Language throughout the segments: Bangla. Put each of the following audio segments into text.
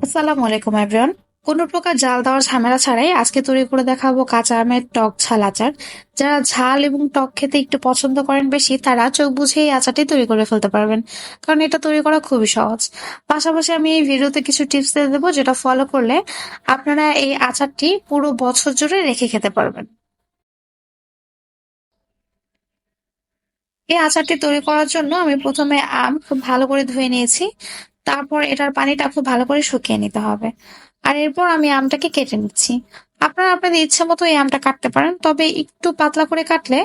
আসসালামু আলাইকুম এভরিওয়ান। কোনো প্রকার জাল দেওয়ার ঝামেলা ছাড়াই আজকে তৈরি করে দেখাবো কাঁচা আমের টক ঝাল আচার। যারা ঝাল এবং টক খেতে একটু পছন্দ করেন বেশি, তারা চোখ বুঝে এই আচারটি তৈরি করে ফেলতে পারবেন, কারণ এটা তৈরি করা খুবই সহজ। পাশাপাশি আমি এই ভিডিওতে কিছু টিপস দিয়ে দেবো, যেটা ফলো করলে আপনারা এই আচারটি পুরো বছর জুড়ে রেখে খেতে পারবেন। এই আচারটি তৈরি করার জন্য আমি প্রথমে আম খুব ভালো করে ধুয়ে নিয়েছি। তারপর এটার পানিটা খুব ভালো করে শুকিয়ে নিতে হবে। আর এরপর আমি আমটাকে কেটে নিচ্ছি। আপনারা আপনাদের ইচ্ছে মতো এই আমটা কাটতে পারেন, তবে একটু পাতলা করে কাটলে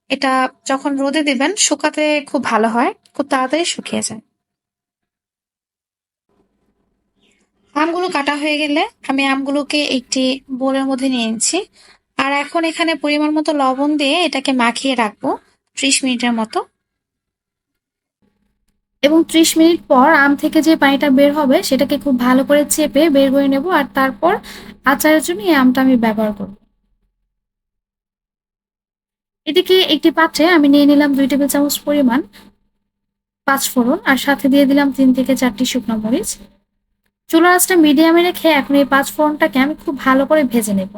এটা যখন রোদে দিবেন শুকাতে খুব ভালো হয়, খুব তাড়াতাড়ি শুকিয়ে যায়। আমগুলো কাটা হয়ে গেলে আমি আমগুলোকে একটি বোলের মধ্যে নিয়ে নিচ্ছি। আর এখন এখানে পরিমাণ মতো লবণ দিয়ে এটাকে মাখিয়ে রাখবো 30 মিনিটের মতো। এবং 30 মিনিট পর আম থেকে যে পানিটা বের হবে সেটাকে খুব ভালো করে চেপে বের করে নেব, আর তারপর আচারের জন্য এই আমটা আমি ব্যবহার করব। এদিকে একটি পাত্রে আমি নিয়ে নিলাম 2 টেবিল চামচ পরিমাণ পাঁচফোড়ন, আর সাথে দিয়ে দিলাম 3 থেকে 4টি শুকনো মরিচ। চুলার আঁচটা মিডিয়ামে রেখে এখন এই পাঁচফোড়নটাকে আমি খুব ভালো করে ভেজে নেব।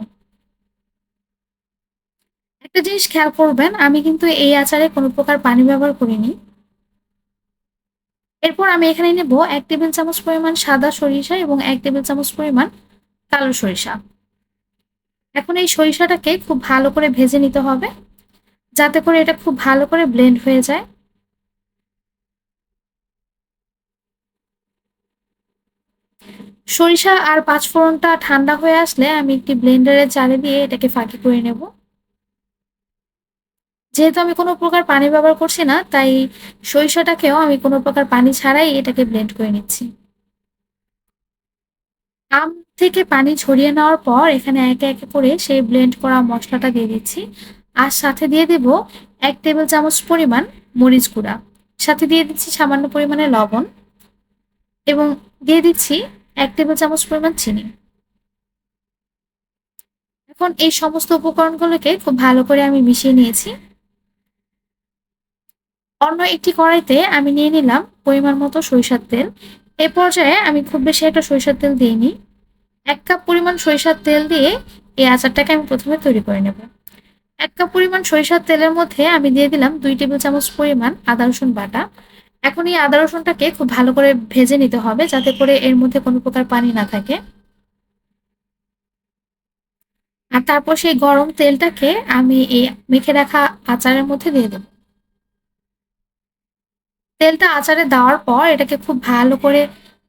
একটা জিনিস খেয়াল করবেন, আমি কিন্তু এই আচারে কোনো প্রকার পানি ব্যবহার করিনি। এরপর আমি এখানে নেব 1 টেবিল চামচ পরিমাণ সাদা সরিষা এবং 1 টেবিল চামচ পরিমাণ কালো সরিষা। এখন এই সরিষাটাকে খুব ভালো করে ভেজে নিতে হবে, যাতে করে এটা খুব ভালো করে ব্লেন্ড হয়ে যায়। সরিষা আর পাঁচফোড়নটা ঠান্ডা হয়ে আসলে আমি একটি ব্লেন্ডারের জারে দিয়ে এটাকে ফাঁকি করে নেব। যেহেতু আমি কোনো প্রকার পানি ব্যবহার করছি না, তাই সরিষাটাকেও আমি কোনো প্রকার পানি ছাড়াই এটাকে ব্লেন্ড করে নিচ্ছি। আম থেকে পানি ঝরিয়ে নেওয়ার পর এখানে একে একে করে সেই ব্লেন্ড করা মশলাটা দিয়ে দিচ্ছি। আর সাথে দিয়ে দেব 1 টেবিল চামচ পরিমাণ মরিচ গুঁড়া, সাথে দিয়ে দিচ্ছি সামান্য পরিমাণে লবণ, এবং দিয়ে দিচ্ছি 1 টেবিল চামচ পরিমাণ চিনি। এখন এই সমস্ত উপকরণগুলোকে খুব ভালো করে আমি মিশিয়ে নিয়েছি। অন্য একটি কড়াইতে আমি নিয়ে নিলাম পরিমাণ মতো সরিষার তেল। এ পর্যায়ে আমি খুব বেশি একটা সরিষার তেল দিইনি। 1 কাপ পরিমাণ সরিষার তেল দিয়ে এই আচারটাকে আমি প্রথমে তৈরি করে নেব। 1 কাপ পরিমাণ সরিষার তেলের মধ্যে আমি দিয়ে দিলাম 2 টেবিল চামচ পরিমাণ আদা রসুন বাটা। এখন এই আদা রসুনটাকে খুব ভালো করে ভেজে নিতে হবে, যাতে করে এর মধ্যে কোনো প্রকার পানি না থাকে। আর তারপর সেই গরম তেলটাকে আমি এই মেখে রাখা আচারের মধ্যে দিয়ে দেব। তেলটা আচারে দেওয়ার পর এটাকে খুব ভালো করে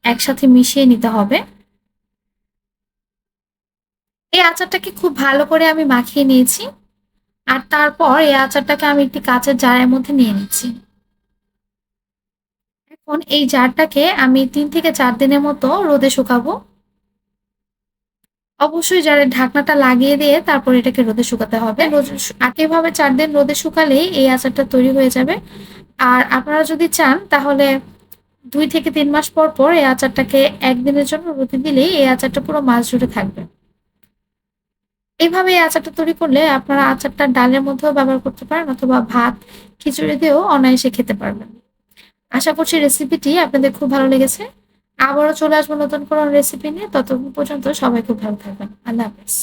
একসাথে মিশিয়ে নিতে হবে। এই আচারটাকে খুব ভালো করে আমি মাখিয়ে নিয়েছি। আর তারপর এই আচারটাকে আমি একটি কাঁচের জারের মধ্যে নিয়ে নিচ্ছি। এখন এই জারটাকে আমি 3 থেকে 4 দিনের মতো রোদে শুকাবো। অবশ্যই জারের ঢাকনাটা লাগিয়ে দিয়ে তারপর এটাকে রোদে শুকাতে হবে। আর এভাবে 4 দিন রোদে শুকালেই এই আচারটা তৈরি হয়ে যাবে। আর আপনারা যদি চান তাহলে 2 থেকে 3 মাস পর পর এই আচারটাকে একদিনের জন্য রোদে দিলেই এই আচারটা পুরো মাস জুড়ে থাকবে। এইভাবে এই আচারটা তৈরি করলে আপনারা আচারটা ডালের মধ্যেও ব্যবহার করতে পারেন, অথবা ভাত, খিচুড়ি দিয়েও অনায়াসে খেতে পারবেন। আশা করছি রেসিপিটি আপনাদের খুব ভালো লেগেছে। আবারও চলে আসবো নতুন কোনো রেসিপি নিয়ে। ততক্ষণ পর্যন্ত সবাই খুব ভালো থাকবেন। আল্লাহ হাফেজ।